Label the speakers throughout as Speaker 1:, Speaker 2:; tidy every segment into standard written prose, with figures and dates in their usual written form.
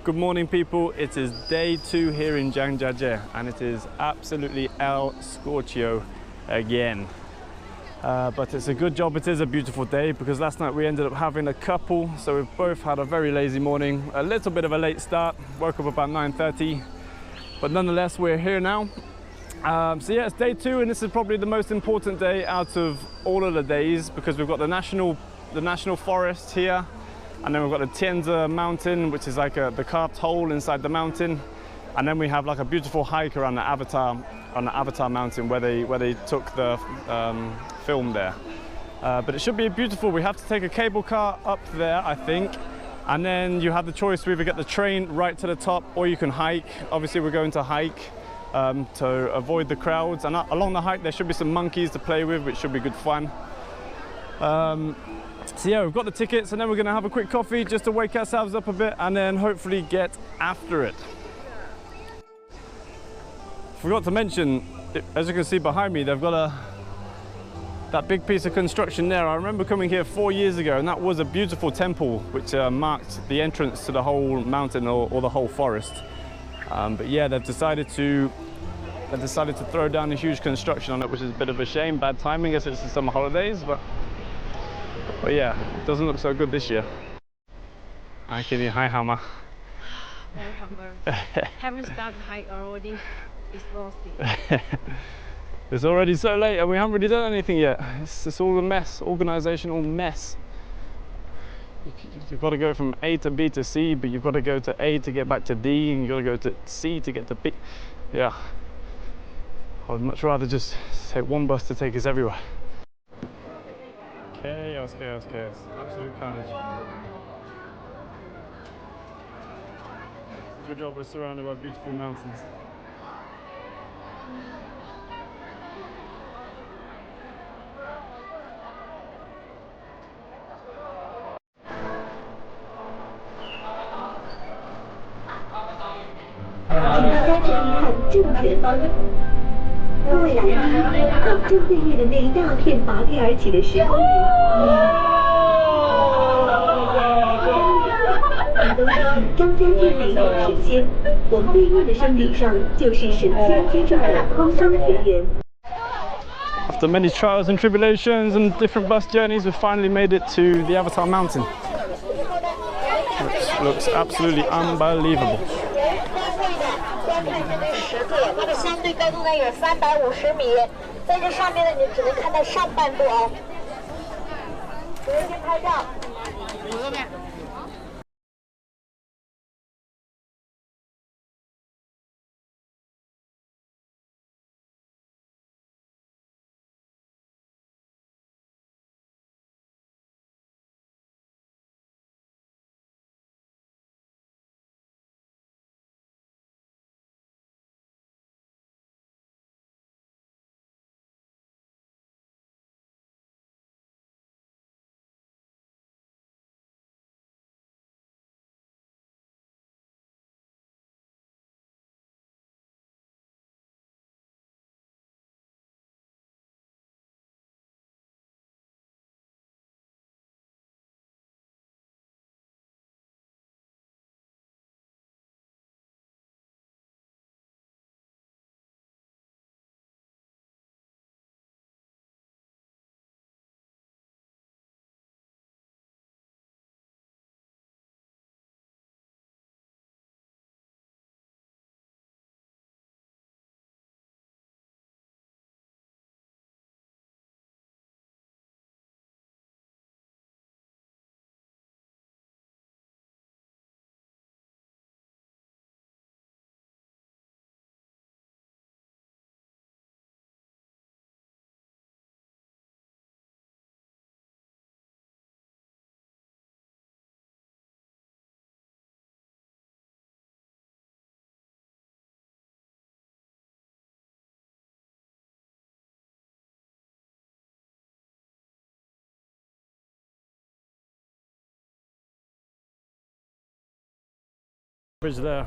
Speaker 1: Good morning, people. It is day 2 here in Zhangjiajie and it is absolutely El Scorchio again. But it's a good job it is a beautiful day, because last night we ended up having a couple, so we've both had a very lazy morning, a little bit of a late start, woke up about 9:30, but nonetheless we're here now. So yeah, it's day 2 and this is probably the most important day out of all of the days, because we've got the national forest here, and then we've got the Tianzi mountain, which is like the carved hole inside the mountain, and then we have like a beautiful hike around the Avatar mountain where they took the film there. But it should be beautiful. We have to take a cable car up there, I think, and then you have the choice to either get the train right to the top or you can hike. Obviously we're going to hike to avoid the crowds, and along the hike there should be some monkeys to play with, which should be good fun. So yeah, we've got the tickets and then we're going to have a quick coffee just to wake ourselves up a bit and then hopefully get after it. Forgot to mention, as you can see behind me, they've got that big piece of construction there. I remember coming here 4 years ago and that was a beautiful temple which marked the entrance to the whole mountain or the whole forest. But yeah, they've decided to throw down a huge construction on it, which is a bit of a shame. Bad timing as it's the summer holidays, but yeah, it doesn't look so good this year. Hi Kitty, hi Hama.
Speaker 2: Haven't started hike already. It's lousy.
Speaker 1: It's already so late and we haven't really done anything yet. It's all a mess, organizational mess. You've got to go from A to B to C, but you've got to go to A to get back to D, and you've got to go to C to get to B. Yeah, I would much rather just take one bus to take us everywhere. Chaos, chaos, chaos. Absolute carnage. Good job we're surrounded by beautiful mountains. After many trials and tribulations and different bus journeys, we finally made it to the Avatar mountain, which looks absolutely unbelievable. Bridge there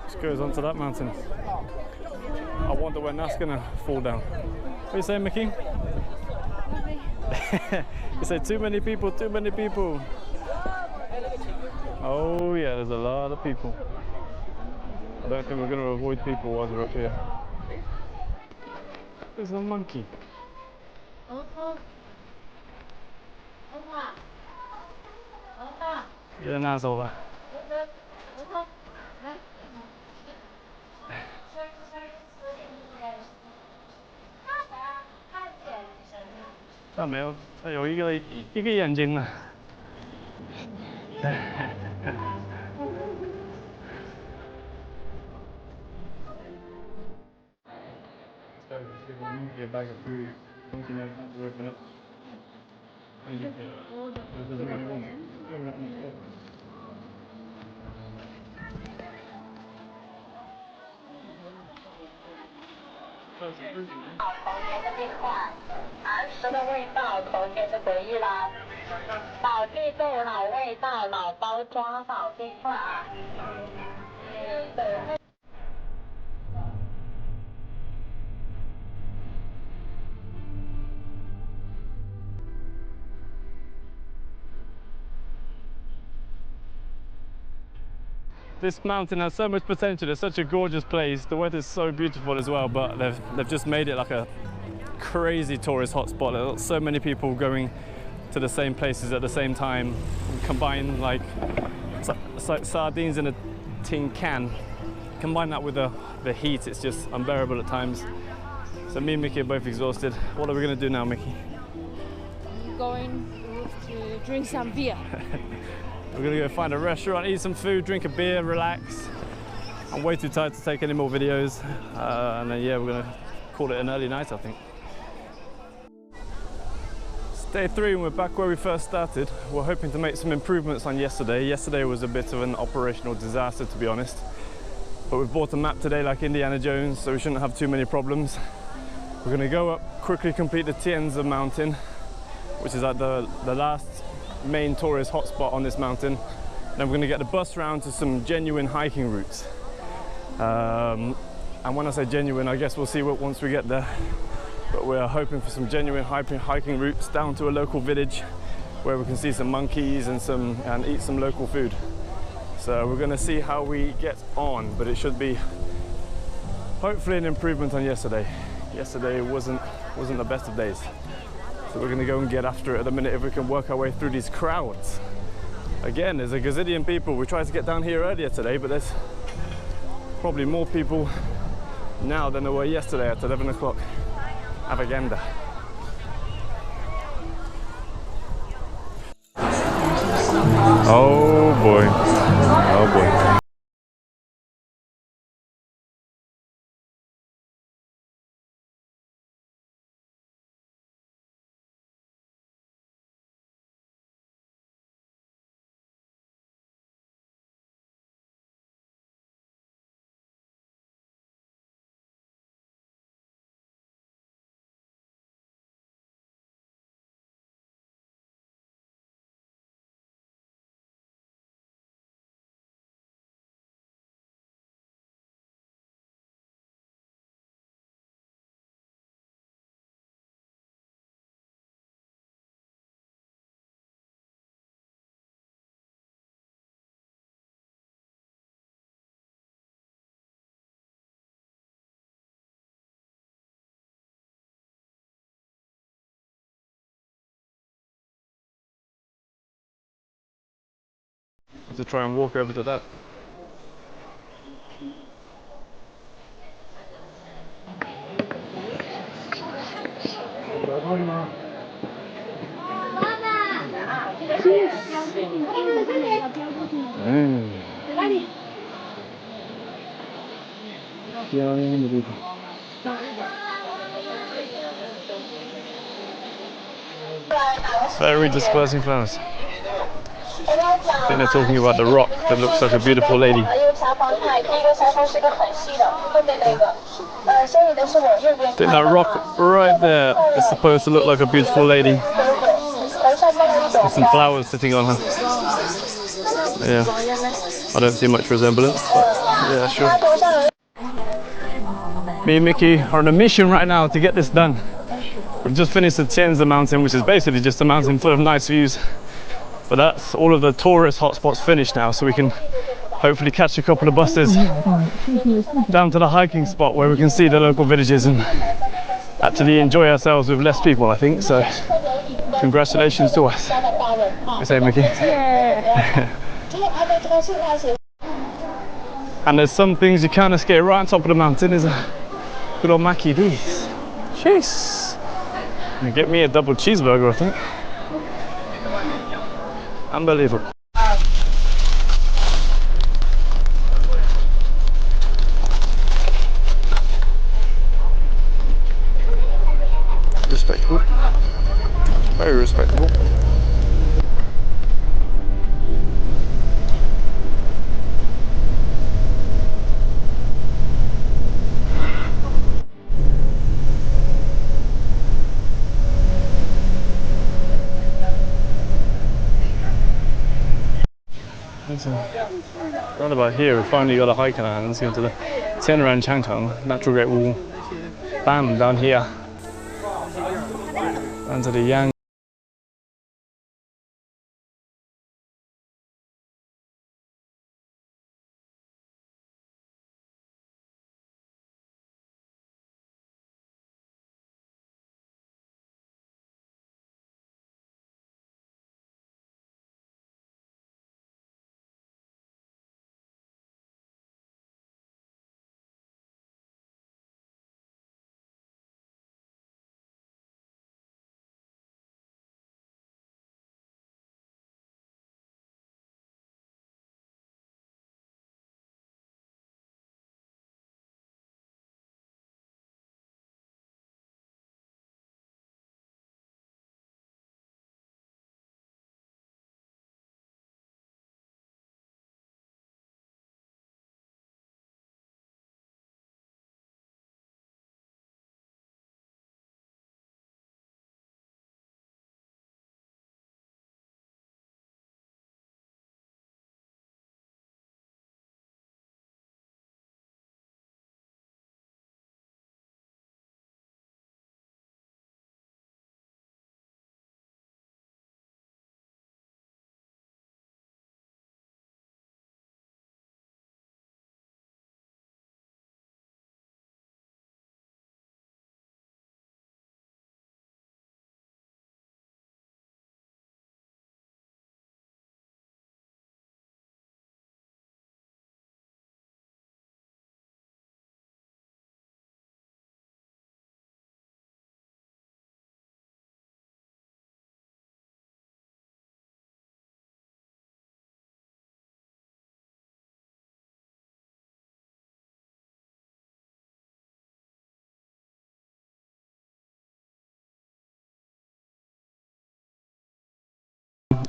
Speaker 1: just goes onto that mountain. I wonder when that's gonna fall down. What are you saying, Mickey? You say too many people, too many people. Oh yeah, there's a lot of people. I don't think we're going to avoid people while we're up here. There's a monkey. Yeah, that's all that. 看没有，它有一个眼睛了。Get a bag of food. Monkey knows how to open it. This mountain has so much potential. It's such a gorgeous place. The weather's so beautiful as well, but they've just made it like a crazy tourist hotspot. There's so many people going to the same places at the same time. Combine like it's like sardines in a tin can. Combine that with the heat, it's just unbearable at times. So me and Mickey are both exhausted. What are we going to do now, Mickey?
Speaker 2: I'm going to drink some beer.
Speaker 1: We're gonna go find a restaurant, eat some food, drink a beer, relax. I'm way too tired to take any more videos. And then yeah, we're gonna call it an early night, I think. It's day 3 and we're back where we first started. We're hoping to make some improvements on yesterday. Yesterday was a bit of an operational disaster, to be honest. But we've bought a map today like Indiana Jones, so we shouldn't have too many problems. We're gonna go up, quickly complete the Tianzi mountain, which is like the last main tourist hotspot on this mountain. Then we're going to get the bus round to some genuine hiking routes. And when I say genuine, I guess we'll see what once we get there. But we're hoping for some genuine hiking routes down to a local village where we can see some monkeys and eat some local food. So we're going to see how we get on, but it should be hopefully an improvement on yesterday. Yesterday wasn't the best of days. So we're going to go and get after it at a minute if we can work our way through these crowds. Again, there's a gazillion people. We tried to get down here earlier today, but there's probably more people now than there were yesterday at 11 o'clock. Avaganda. Oh boy. Oh boy. To try and walk over to that. Very dispersing flowers. I think they're talking about the rock that looks like a beautiful lady. I think that rock right there is supposed to look like a beautiful lady. With some flowers sitting on her. Yeah, I don't see much resemblance, but yeah, sure. Me and Mickey are on a mission right now to get this done. We've just finished the Tianzi mountain, which is basically just a mountain full of nice views. But that's all of the tourist hotspots finished now, so we can hopefully catch a couple of buses down to the hiking spot where we can see the local villages and actually enjoy ourselves with less people, I think. So congratulations to us. I say, Mickey. Yeah. And there's some things you can't escape. Right on top of the mountain is a good old Mackie D's. Jeez. And get me a double cheeseburger, I think. Unbelievable. Respectable. Very respectable. Right about here, we finally got a hike in our hands. Go to the Tianran Changcheng, Natural Great Wall. Bam, down here. Down to the Yang.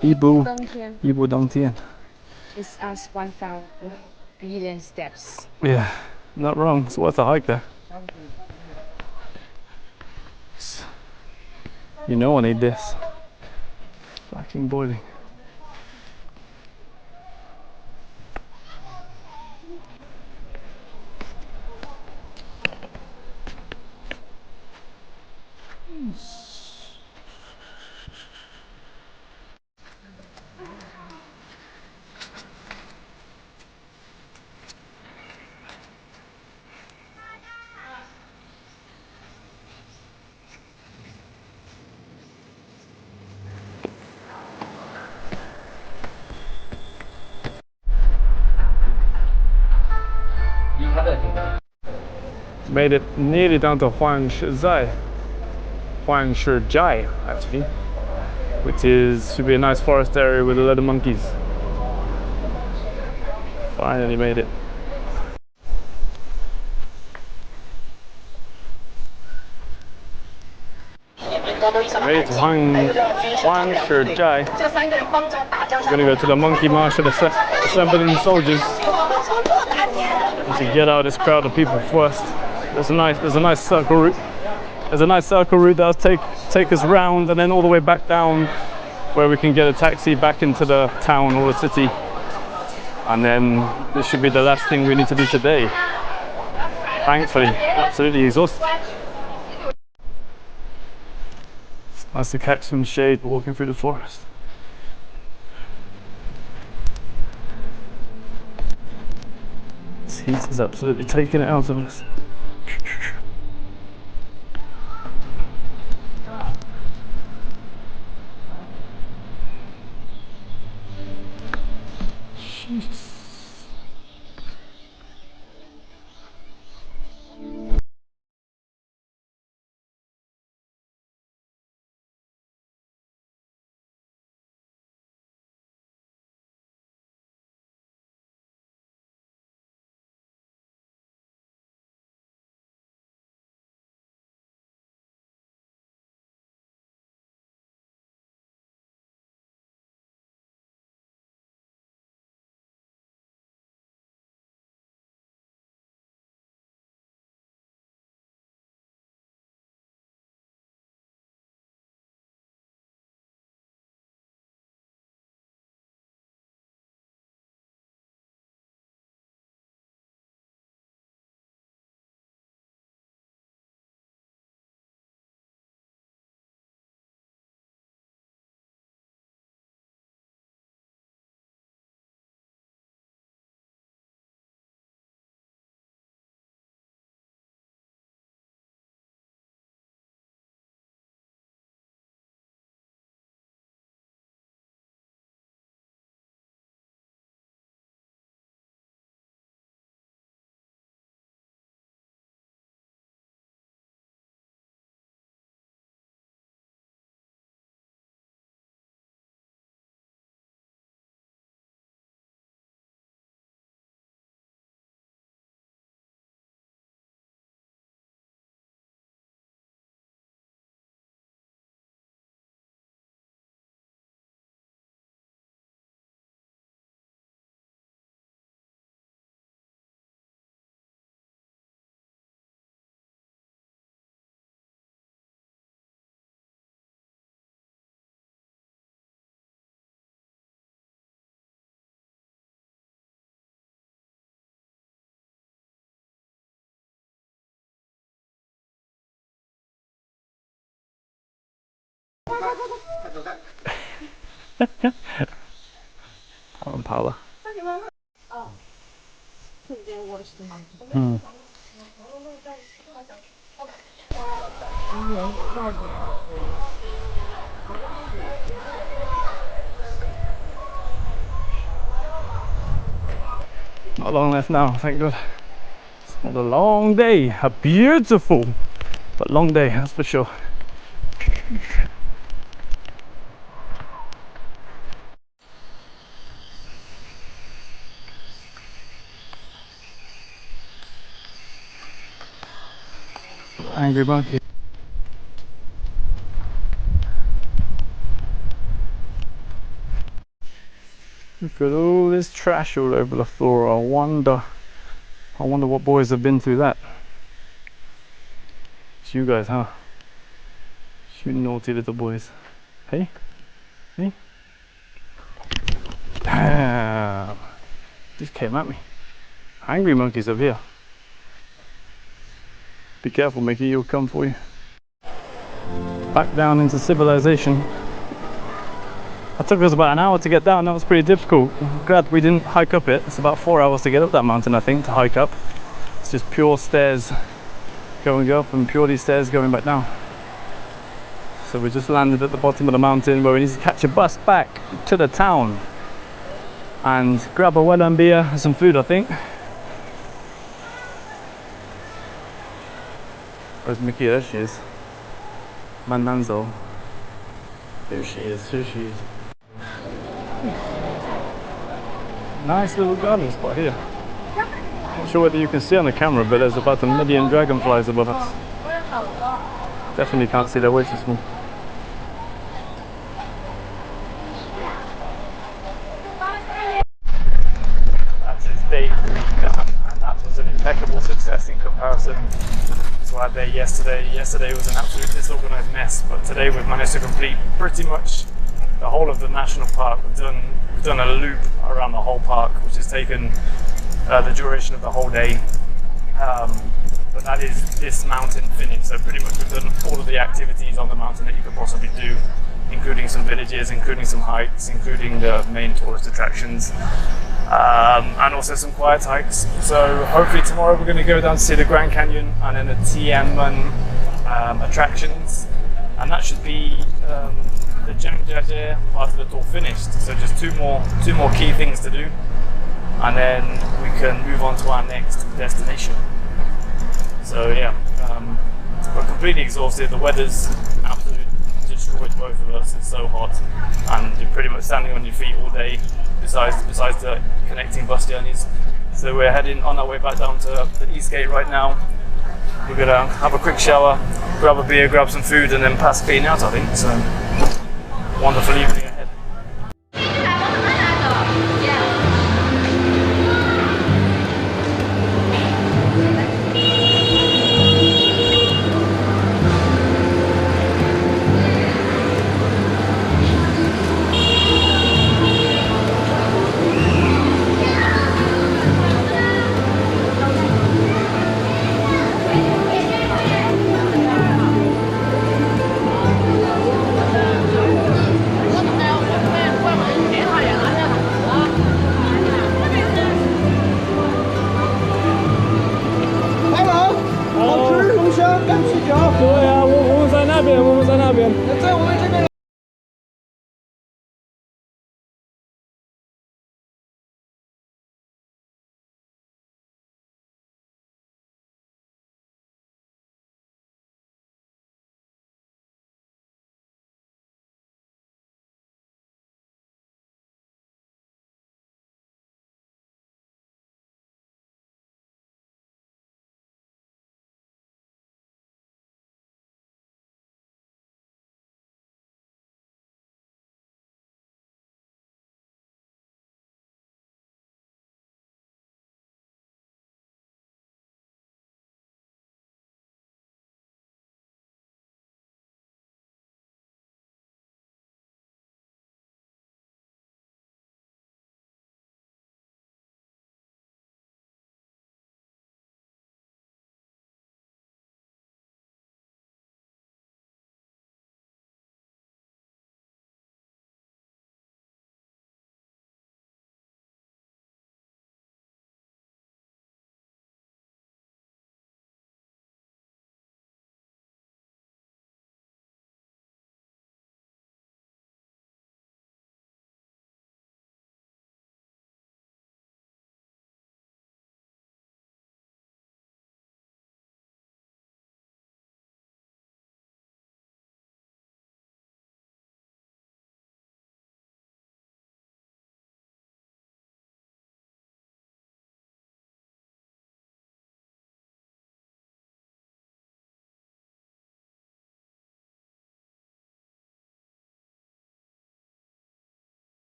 Speaker 1: Yibu Dongtian.
Speaker 2: It's us 1,000 billion steps.
Speaker 1: Yeah, not wrong. It's worth a hike there. You know I need this. Fucking boiling. Made it nearly down to Huangshizai actually, which should be a nice forest area with a lot of monkeys. Finally made it. Made it to Huangshizai. We're gonna go to the monkey marsh of the assembling soldiers to get out of this crowd of people first. There's a nice circle route. There's a nice circle route that'll take us round and then all the way back down, where we can get a taxi back into the town or the city. And then this should be the last thing we need to do today. Thankfully, absolutely exhausted. It's nice to catch some shade walking through the forest. Heat is absolutely taking it out of us. Paula. Not long left now, thank God. It's not a long day, a beautiful but long day, that's for sure. Angry monkey. Look at all this trash all over the floor. I wonder what boys have been through that. It's you guys, huh? You naughty little boys. Hey? Hey? Damn! Just came at me. Angry monkeys up here. Be careful, Mickey, he'll come for you. Back down into civilization. It took us about an hour to get down. That was pretty difficult. I'm glad we didn't hike up it. It's about 4 hours to get up that mountain, I think, to hike up. It's just pure stairs going up and purely stairs going back down. So we just landed at the bottom of the mountain where we need to catch a bus back to the town and grab a well and beer and some food, I think. Where's Mickey? There she is. Mananzo. Here she is, here she is. Nice little garden spot here. Not sure whether you can see on the camera, but there's about 1 million dragonflies above us. Definitely can't see, they're way too small. That's his day 3 done, and that was an impeccable success in comparison to our day yesterday. Yesterday was an absolute disorganized mess, but today we've managed to complete pretty much the whole of the national park. We've done a loop around the whole park, which has taken the duration of the whole day. But that is this mountain finished. So pretty much we've done all of the activities on the mountain that you could possibly do, including some villages, including some hikes, including the main tourist attractions. and also some quiet hikes. So hopefully tomorrow we're going to go down to see the Grand Canyon and then the Tianmen attractions, and that should be the Zhangjiajie part of the tour finished. So just two more key things to do, and then we can move on to our next destination. So yeah, we're completely exhausted. The weather's absolutely destroyed both of us. It's so hot, and you're pretty much standing on your feet all day, besides the connecting bus journeys. So we're heading on our way back down to the East Gate right now. We're gonna have a quick shower, grab a beer, grab some food, and then pass clean out, I think. So wonderful evening ahead.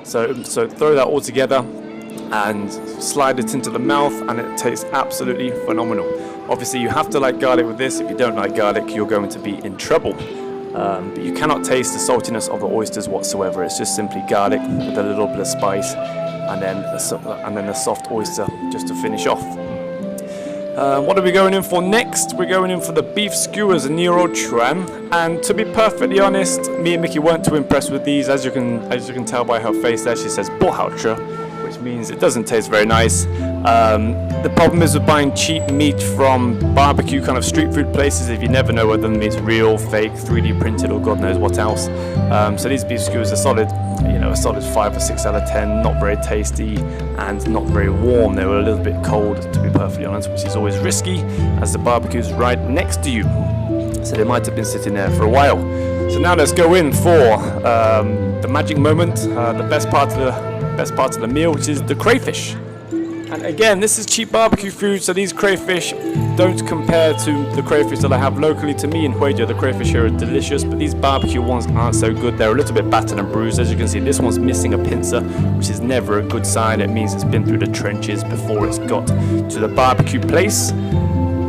Speaker 1: So throw that all together and slide it into the mouth, and it tastes absolutely phenomenal. Obviously you have to like garlic with this. If you don't like garlic, you're going to be in trouble. But you cannot taste the saltiness of the oysters whatsoever. It's just simply garlic with a little bit of spice, and then a soft oyster just to finish off. What are we going in for next? We're going in for the beef skewers and Nero Tram. And to be perfectly honest, me and Mickey weren't too impressed with these. As you can tell by her face there, she says "bohautra," which means it doesn't taste very nice. The problem is with buying cheap meat from barbecue kind of street food places, if you never know whether the meat's real, fake, 3D printed, or God knows what else. So these beef skewers are solid, a solid 5 or 6 out of 10. Not very tasty and not very warm. They were a little bit cold, to be perfectly honest, which is always risky as the barbecue's right next to you. So they might have been sitting there for a while. So now let's go in for the magic moment, the best part of the meal, which is the crayfish. And again, this is cheap barbecue food, so these crayfish don't compare to the crayfish that I have locally. To me in Huejo, the crayfish here are delicious, but these barbecue ones aren't so good. They're a little bit battered and bruised. As you can see, this one's missing a pincer, which is never a good sign. It means it's been through the trenches before it's got to the barbecue place.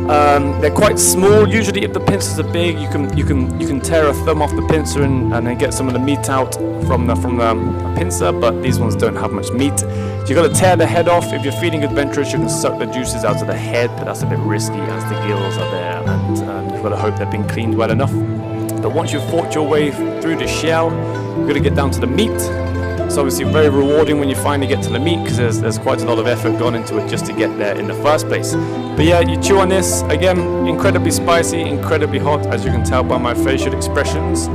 Speaker 1: They're quite small. Usually, if the pincers are big, you can tear a thumb off the pincer and then get some of the meat out from the pincer. But these ones don't have much meat. So you got to tear the head off. If you're feeding adventurous, you can suck the juices out of the head, but that's a bit risky as the gills are there, and you've got to hope they've been cleaned well enough. But once you've fought your way through the shell, you've got to get down to the meat. It's obviously very rewarding when you finally get to the meat, because there's quite a lot of effort gone into it just to get there in the first place. But yeah, you chew on this, again, incredibly spicy, incredibly hot, as you can tell by my facial expressions.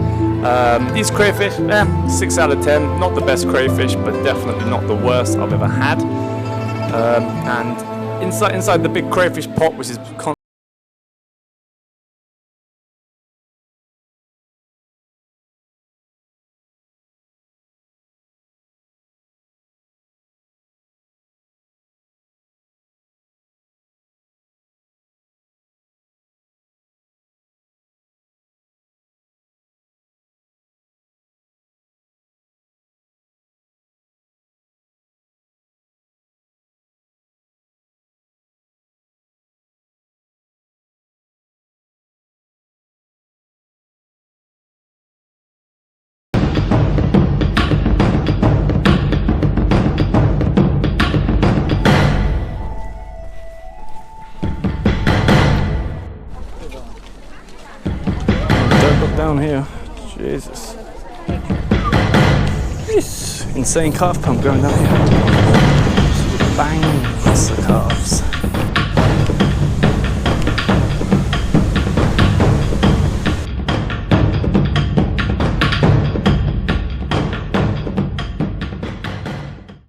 Speaker 1: These crayfish, 6 out of 10, not the best crayfish, but definitely not the worst I've ever had. And inside the big crayfish pot, which is down here. Jesus. This insane calf pump going down here. Bang. That's the calf.